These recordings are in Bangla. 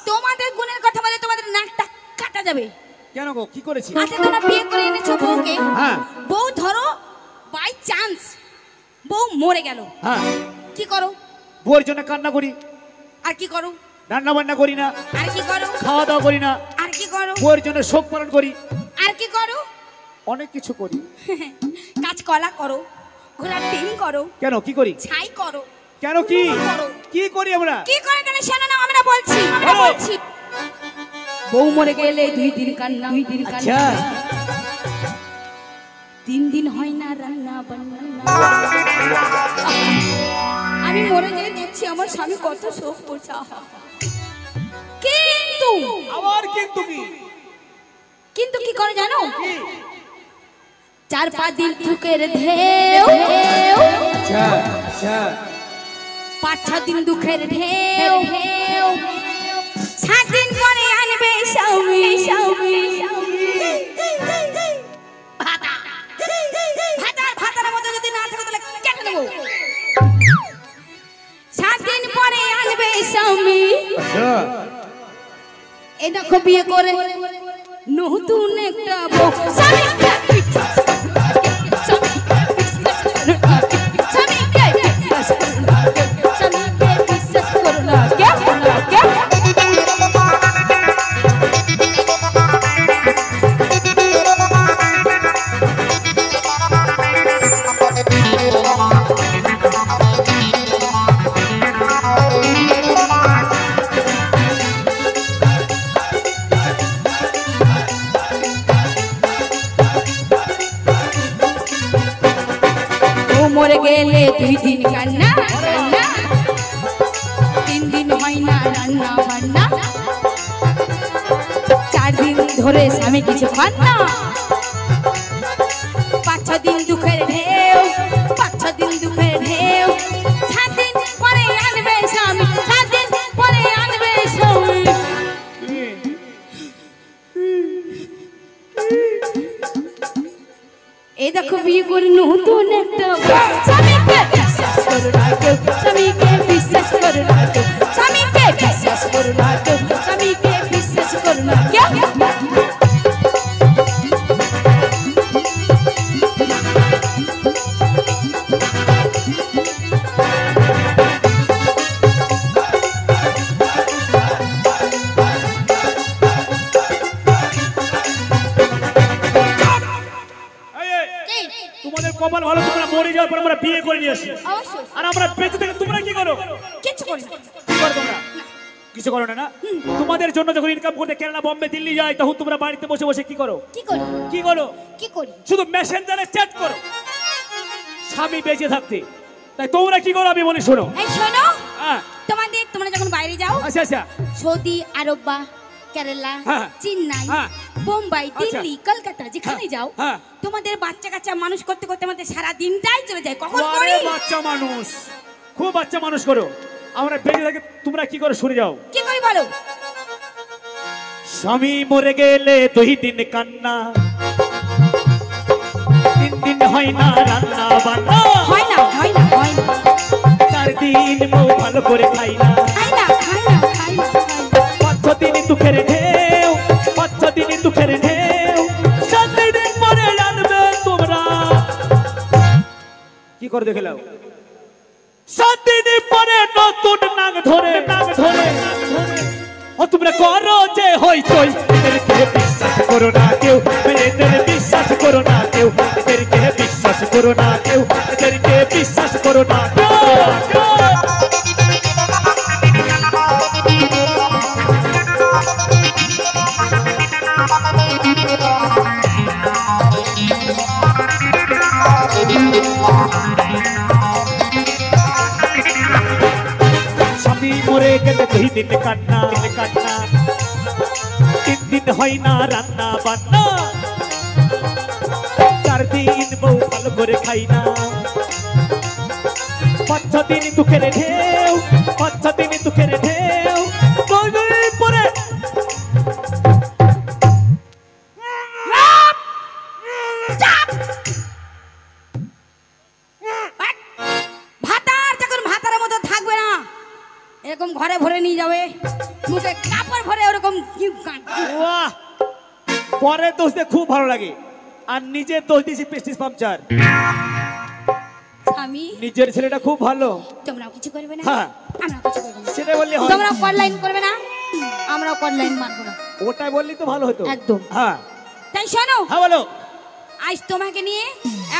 তোমাদের গুণের কথা বলে তোমাদের নাকটা কাটা যাবে। কেন গো, কি করেছি? আচ্ছা তোমরা বিয়ে করে এনেছো বউকে, হ্যাঁ। বউ ধরো বাই চান্স বউ মরে গেল, হ্যাঁ। কি করো? বউর জন্য কান্না করি। আর কি করো? রান্না বান্না করি না। আর কি করো? খাওয়া দাওয়া করি না। আর কি করো? বউর জন্য শোক পালন করি। আর কি করো? অনেক কিছু করি। কাঁচকলা করো, ঘোড়ার ডিম করো। কেন, কি করি? ছাই করো। কেন, কি করো। কি করি আমরা? কি করে তাহলে শোনো না, আমরা বলছি বলো। বউ মরে গেলে 2 দিন কান্না, 2 দিন আচ্ছা। কান্না, 3 দিন হয় না রান্না বান্না। আমি মরে যেয়ে দেখছি আমার স্বামী কত শোক করছে। কিন্তু আবার কিন্তু কি? কিন্তু কি করে জানো? 4-5 দিন দুঃখের ঢেউ, আচ্ছা আচ্ছা। 5-6 দিন দুঃখের ঢেউ, 7 দিন পরে আনবে স্বামী, স্বামী ভাতার মতো যদি না থাকে তাহলে কেটে দেবো। 7 দিন পরে আনবে স্বামী। আচ্ছা। এই দেখো বিয়ে করে নতুন একটা বউ, স্বামীকে বিশ্বাস করো না, কে কে মরে গেলে 2 দিন কান্না, 3 দিন হয় না রান্না বান্না, 4 দিন ধরে স্বামী কিছু খান না, 5-6 দিন দুঃখের ঢেউ, 5-6 দিন দুঃখের ঢেউ, 7 দিন পরে আনবে স্বামী, 7 দিন পরে আনবে স্বামী। এই দেখো বিয়ে করে নতুন একটা স্বামীকে বিশ্বাস করো না কেউ, স্বামীকে বিশ্বাস করো না কেউ, স্বামীকে বিশ্বাস করো না কেউ, স্বামীকে বিশ্বাস করো না কেউ। তোমাদের কপাল ভালো, তোমরা মরে যাওয়ার পর আমরা বিয়ে করে নিয়ে আসি। অবশ্যই। আর আমরা বেঁচে থেকে তোমরা কি করো? কিছু করি না। কি করো তোমরা? কিছু করো না না? তোমাদের জন্য যখন ইনকাম করতে কেরালা, বম্বে, দিল্লি যায়, তখন তোমরা বাড়িতে বসে বসে কি করো? কি করি? কি করো? কি করি? শুধু মেসেঞ্জারে চ্যাট করো স্বামী বেঁচে থাকতে। তাই তোমরা কি করো আমি বলি, শোনো। এই শোনো, হ্যাঁ। তোমরা যখন বাইরে যাও, আচ্ছা আচ্ছা। সৌদি আরব বা কেরালা, হ্যাঁ। চেন্নাই, হ্যাঁ। বোম্বাই, দিল্লি, কলকাতা যেখানে হ্যাঁ। যাও, হ্যাঁ। তোমাদের বাচ্চা কাচ্চা মানুষ করতে করতে আমাদের সারা দিনটাই চলে যায়। কখন আরে করি? বাচ্চা মানুষ, খুব বাচ্চা মানুষ করো। আমরা বেঁচে থাকি, তোমরা কি করো শুনে যাও। কি করি বলো? স্বামী মরে গেলে 2 দিন কান্না, 3 দিন হয় না রান্না বান্না, হয় না, হয় না, হয় না, 4 দিন বউ ভালো করে খাই না, খাই না, খাই না, খাই না, খাই না। 5-6 দিন দুঃখের ঢেউ, 5-6 দিন দুঃখের ঢেউ, 7 দিন পরে জানবে তোমরা কি করে দেখে নাও। 7 দিন পরে নতুন নাক ধরে, নাক ধরে ও তোমরা করো যে হইচই। এদেরকে বিশ্বাস করো না কেউ, এদের বিশ্বাস করো না কেউ, এদেরকে বিশ্বাস করো না কেউ, এদেরকে বিশ্বাস করো না কেউ। স্বামী মরে গেলে 2 দিন কান্না, 3 দিন হয় না রান্না বান্না, 4 দিন বউ ভালো করে খাই না, 5-6 দিন দুঃখের ঢেউ, 5-6 দিন দুঃখের ঢেউ, 2 দিন পরে ভাতার যখন ভাতার মতো থাকবে না, এরকম ঘরে ভরে নিয়ে যাবে, মুখে বাহ, পরের দোষ দিয়ে খুব ভালো লাগে, আর নিজের দোষ দিয়েছি প্রেস্টিজ পাংচার। আমি নিজের ছেলেটা খুব ভালো। তোমরাও কিছু করবে না, হ্যাঁ। আমরাও কিছু করবো না। সেটা বললি হয়। তোমরাও কড লাইন করবে না, আমরাও কড লাইন মানবো না। ওটাই বললি তো ভালো হতো। একদম। হ্যাঁ তাই শোনো, হ্যাঁ বলো। আজ তোমাকে নিয়ে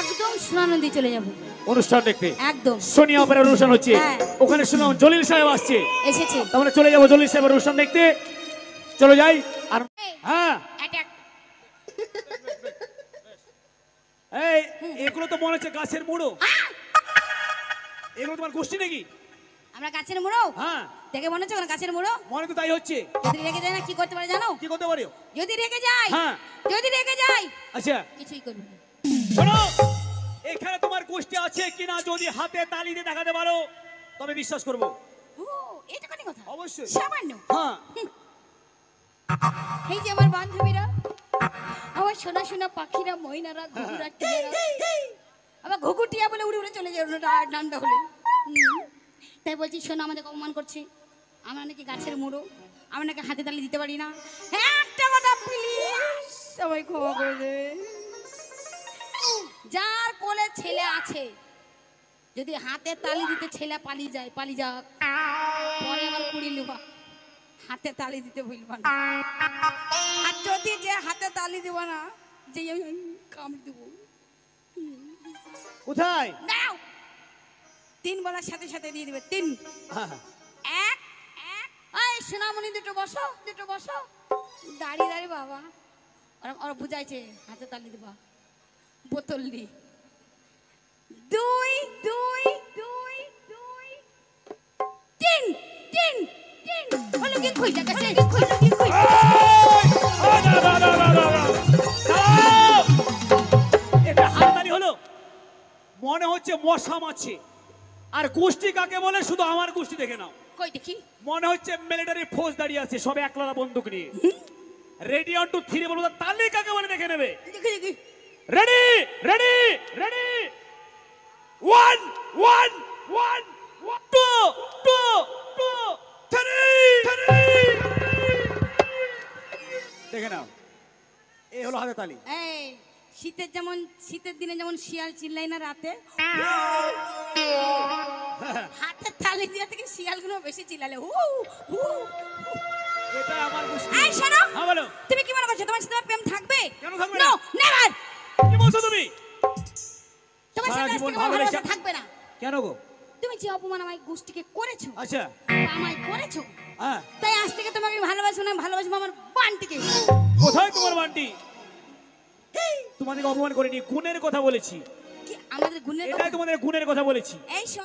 একদম সোনানন্দী চলে যাব। অনুষ্ঠান দেখতে একদম সোনিয়া অপেরার অনুষ্ঠান হচ্ছে, হ্যাঁ। ওখানে শুনলাম জলিল সাহেব আসছে, এসেছে। তাহলে চলে যাবো জলিল সাহেবের অনুষ্ঠান দেখতে। চলো যাই। আর হ্যাঁ এই এগুলো তো মনে হচ্ছে গাছের মুড়ো। এগুলো তোমার গোষ্ঠী নাকি? আমরা গাছের মুড়ো? হ্যাঁ দেখে মনে হচ্ছে ওরা গাছের মুড়ো। মনে তো তাই হচ্ছে। যদি রেগে যায় না কি করতে পারে জানো? কি করতে পারি? যদি রেগে যায়, হ্যাঁ। যদি রেগে যায় আচ্ছা কিছুই করবে না। শোনো, এখানে তোমার গোষ্ঠী আছে কিনা যদি হাতে তালি দিয়ে দেখাতে পারো তবে বিশ্বাস করব। ও এটা কোন কথা? অবশ্যই। সামান্য। হ্যাঁ এই যে আমার বান্ধবীরা, আমার সোনা সোনা পাখিরা, ময়নারা, ঘুঘুরা, টিয়ারা, আবার ঘুঘুটিয়া বলে উড়ে উড়ে চলে যায় ডান্ডা হলে। তাই বলছি শোনো, আমাদের অপমান করছে, আমরা নাকি গাছের মুড়ো, আমরা নাকি হাতে তালি দিতে পারি না। হ্যাঁ একটা কথা প্লিজ সবাই ক্ষমা করে দেবে। যার কোলে ছেলে আছে যদি হাতে তালি দিতে ছেলে পালিয়ে যায়, পালিয়ে যাক, পরে আবার কুড়ি লুবা, হাতে তালি দিতে ভুলবা না। আর যদি যে হাতে তালি দিব না, যে কামড় দেব। কোথায়? নাও 3 বলার সাথে সাথে দিয়ে দিবে 3। হ্যাঁ। 1 1 এই সোনামণি দুটো বসো, দুটো বসো। দাঁড়িয়ে দাঁড়িয়ে বাবা ওরা বুঝাইছে হাতে তালি দিবা, বোতল নি। 2 2 2 2 3 3 3 বলো কি কই জায়গা সে কি কই কি কই। এটা হাততালি হলো? মনে হচ্ছে মশা মাছি। আর গোষ্ঠী কাকে বলে শুধু আমার গোষ্ঠী দেখে নাও। কই দেখি। মনে হচ্ছে মিলিটারি ফোর্স দাঁড়িয়ে আছে সব একলাদা বন্দুক নিয়ে। রেডি অন টু 3 বলবো, তালি কাকে বলে দেখে নেবে। দেখি দেখি। রেডি রেডি রেডি 1 1 1 2 2 2 3 দেখে নাও, এই হলো হাতে তালি। এই শীতের দিনে যেমন শিয়াল চিল্লাই না রাতে, হাতে তালি দিয়ে থেকে শিয়ালগুলো বেশি চিল্লালে হু হু। এটা আমার গোষ্ঠী। এই শোনো, হ্যাঁ বলো। তুমি কি মনে করছো তোমার সাথে আমার প্রেম থাকবে? কেন থাকবে নো না? নেভার। কি বলছো তুমি? তোমার সারা সাথে জীবন আজকে আমার ভালোবাসা ভালোবাসা থাকবে না। কেন গো? তুমি যে অপমান আমায় গোষ্ঠীকে করেছো, আচ্ছা আমায় করেছো, হ্যাঁ, তাই আজ থেকে তোমাকে আমি ভালোবাসবো না, ভালোবাসবো আমার বানটিকে। কোথায় তোমার বান্টি? তোমাদেরকে অপমান করিনি, গুণের কথা বলেছি। কি আমাদের গুণের এটাই কথা? তোমাদের গুণের কথা বলেছি। এই শোনো,